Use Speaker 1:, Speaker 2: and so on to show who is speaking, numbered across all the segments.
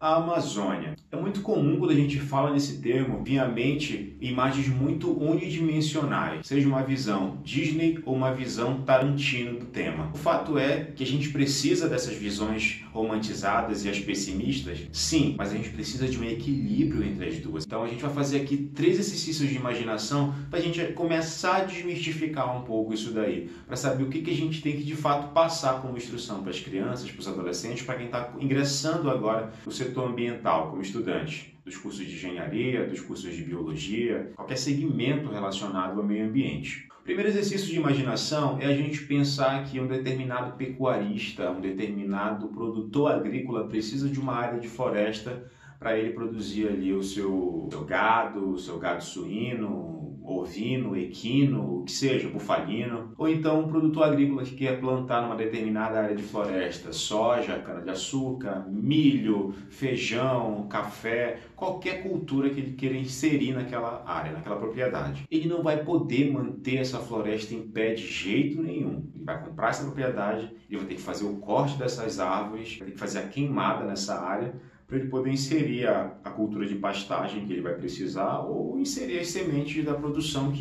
Speaker 1: A Amazônia. É muito comum quando a gente fala nesse termo vir à mente imagens muito unidimensionais, seja uma visão Disney ou uma visão Tarantino do tema. O fato é que a gente precisa dessas visões romantizadas e as pessimistas, sim, mas a gente precisa de um equilíbrio entre as duas. Então a gente vai fazer aqui 3 exercícios de imaginação para a gente começar a desmistificar um pouco isso daí, para saber o que a gente tem que de fato passar como instrução para as crianças, para os adolescentes, para quem está ingressando agora no setor ambiental como estudante dos cursos de engenharia, dos cursos de biologia, qualquer segmento relacionado ao meio ambiente. O primeiro exercício de imaginação é a gente pensar que um determinado pecuarista, um determinado produtor agrícola precisa de uma área de floresta para ele produzir ali o seu gado suíno, ovino, equino, o que seja, bufalino, ou então um produtor agrícola que quer plantar numa determinada área de floresta, soja, cana-de-açúcar, milho, feijão, café, qualquer cultura que ele queira inserir naquela área, naquela propriedade. Ele não vai poder manter essa floresta em pé de jeito nenhum. Ele vai comprar essa propriedade, ele vai ter que fazer o corte dessas árvores, vai ter que fazer a queimada nessa área, para ele poder inserir a cultura de pastagem que ele vai precisar ou inserir as sementes da produção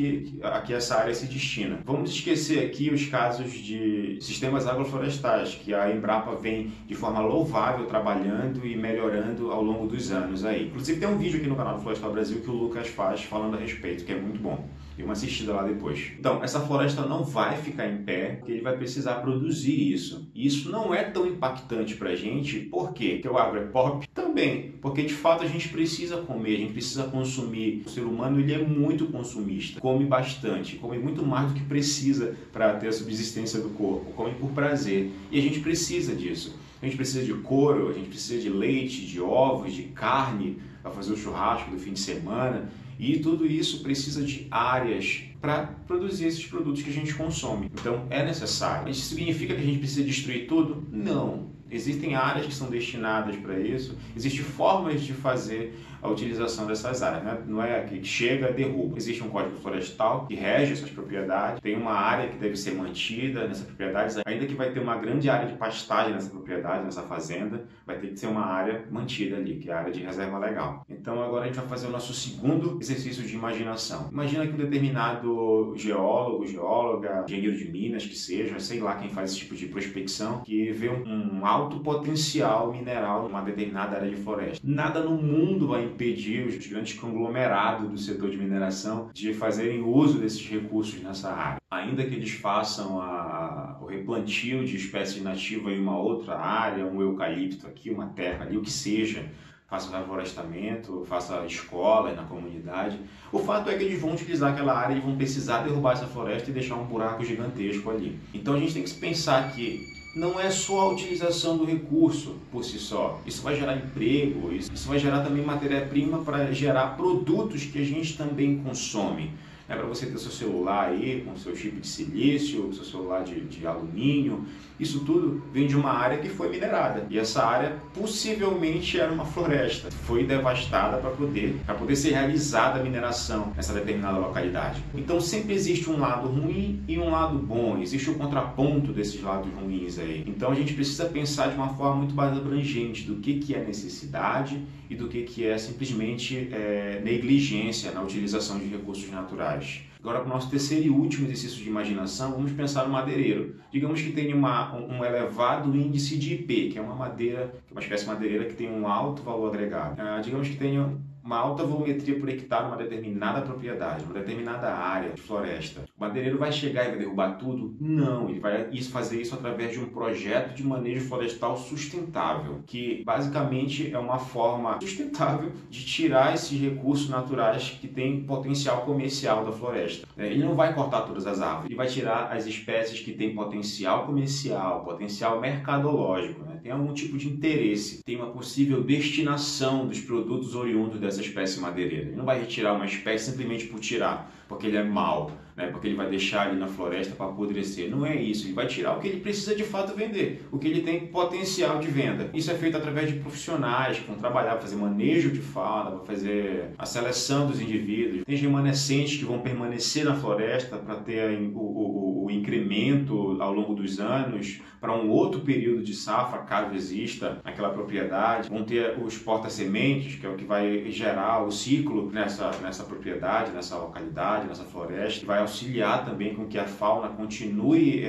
Speaker 1: a que essa área se destina. Vamos esquecer aqui os casos de sistemas agroflorestais, que a Embrapa vem de forma louvável trabalhando e melhorando ao longo dos anos aí. Inclusive tem um vídeo aqui no canal do Florestal Brasil que o Lucas faz falando a respeito, que é muito bom. Dê uma assistida lá depois. Então, essa floresta não vai ficar em pé, porque ele vai precisar produzir isso. E isso não é tão impactante para a gente, por quê? Porque o agro é pop? Também, porque de fato a gente precisa comer, a gente precisa consumir. O ser humano ele é muito consumista, come bastante, come muito mais do que precisa para ter a subsistência do corpo, come por prazer. E a gente precisa disso. A gente precisa de couro, a gente precisa de leite, de ovos, de carne, para fazer o churrasco do fim de semana. E tudo isso precisa de áreas para produzir esses produtos que a gente consome. Então é necessário. Isso significa que a gente precisa destruir tudo? Não. Existem áreas que são destinadas para isso, existem formas de fazer a utilização dessas áreas, né? Não é que chega, derruba. Existe um código florestal que rege essas propriedades, tem uma área que deve ser mantida nessa propriedade, ainda que vai ter uma grande área de pastagem nessa propriedade, nessa fazenda, vai ter que ser uma área mantida ali, que é a área de reserva legal. Então agora a gente vai fazer o nosso segundo exercício de imaginação. Imagina que um determinado geólogo, geóloga, engenheiro de minas, que seja, sei lá quem faz esse tipo de prospecção, que vê um alto potencial mineral numa determinada área de floresta. Nada no mundo vai impedir os grandes conglomerados do setor de mineração de fazerem uso desses recursos nessa área. Ainda que eles façam o replantio de espécies nativas em uma outra área, um eucalipto aqui, uma terra ali, o que seja, faça reflorestamento, faça escolas na comunidade. O fato é que eles vão utilizar aquela área e vão precisar derrubar essa floresta e deixar um buraco gigantesco ali. Então a gente tem que pensar que não é só a utilização do recurso por si só. Isso vai gerar emprego, isso vai gerar também matéria-prima para gerar produtos que a gente também consome. É para você ter seu celular aí com seu chip de silício, seu celular de alumínio. Isso tudo vem de uma área que foi minerada. E essa área possivelmente era uma floresta. Foi devastada para poder ser realizada a mineração nessa determinada localidade. Então sempre existe um lado ruim e um lado bom. Existe o contraponto desses lados ruins aí. Então a gente precisa pensar de uma forma muito mais abrangente do que é necessidade e do que é simplesmente negligência na utilização de recursos naturais. Agora, para o nosso terceiro e último exercício de imaginação, vamos pensar no madeireiro. Digamos que tenha um elevado índice de IP, que é uma espécie madeireira que tem um alto valor agregado. Digamos que tenha uma alta volumetria por hectare numa determinada propriedade, uma determinada área de floresta. O madeireiro vai chegar e vai derrubar tudo? Não, ele vai fazer isso através de um projeto de manejo florestal sustentável, que basicamente é uma forma sustentável de tirar esses recursos naturais que têm potencial comercial da floresta. Ele não vai cortar todas as árvores, ele vai tirar as espécies que têm potencial comercial, potencial mercadológico, né? Tem algum tipo de interesse, tem uma possível destinação dos produtos oriundos dessa espécie madeireira. Ele não vai retirar uma espécie simplesmente por tirar. porque ele é mau, né? Porque ele vai deixar ali na floresta para apodrecer. Não é isso, ele vai tirar o que ele precisa de fato vender, o que ele tem potencial de venda. Isso é feito através de profissionais que vão trabalhar, fazer manejo de fauna, vão fazer a seleção dos indivíduos. Tem remanescentes que vão permanecer na floresta para ter o incremento ao longo dos anos para um outro período de safra, caso exista naquela propriedade. Vão ter os porta-sementes, que é o que vai gerar o ciclo nessa propriedade, nessa localidade, nessa floresta, que vai auxiliar também com que a fauna continue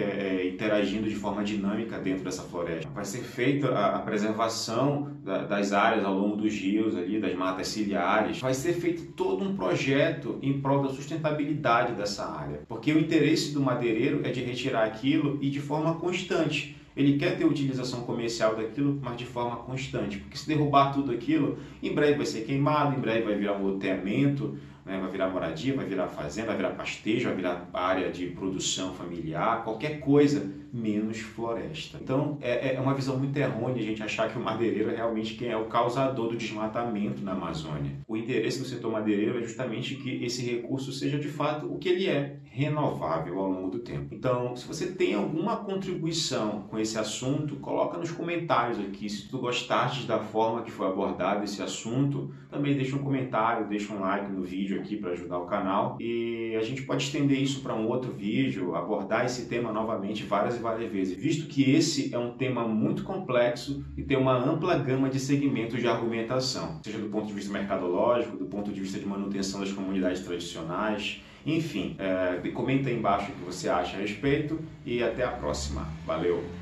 Speaker 1: interagindo de forma dinâmica dentro dessa floresta. Vai ser feita a preservação das áreas ao longo dos rios, ali, das matas ciliares. Vai ser feito todo um projeto em prol da sustentabilidade dessa área, porque o interesse do madeireiro é de retirar aquilo e de forma constante. Ele quer ter utilização comercial daquilo, mas de forma constante, porque se derrubar tudo aquilo, em breve vai ser queimado, em breve vai virar um loteamento, né? Vai virar moradia, vai virar fazenda, vai virar pastejo, vai virar área de produção familiar, qualquer coisa menos floresta. Então é uma visão muito errônea a gente achar que o madeireiro é realmente quem é o causador do desmatamento na Amazônia. O interesse do setor madeireiro é justamente que esse recurso seja de fato o que ele é, renovável ao longo do tempo. Então, se você tem alguma contribuição com esse assunto, coloca nos comentários aqui. Se tu gostaste da forma que foi abordado esse assunto, também deixa um comentário, deixa um like no vídeo aqui para ajudar o canal. E a gente pode estender isso para um outro vídeo, abordar esse tema novamente várias vezes, visto que esse é um tema muito complexo e tem uma ampla gama de segmentos de argumentação, seja do ponto de vista mercadológico, do ponto de vista de manutenção das comunidades tradicionais, enfim, comenta aí embaixo o que você acha a respeito e até a próxima. Valeu!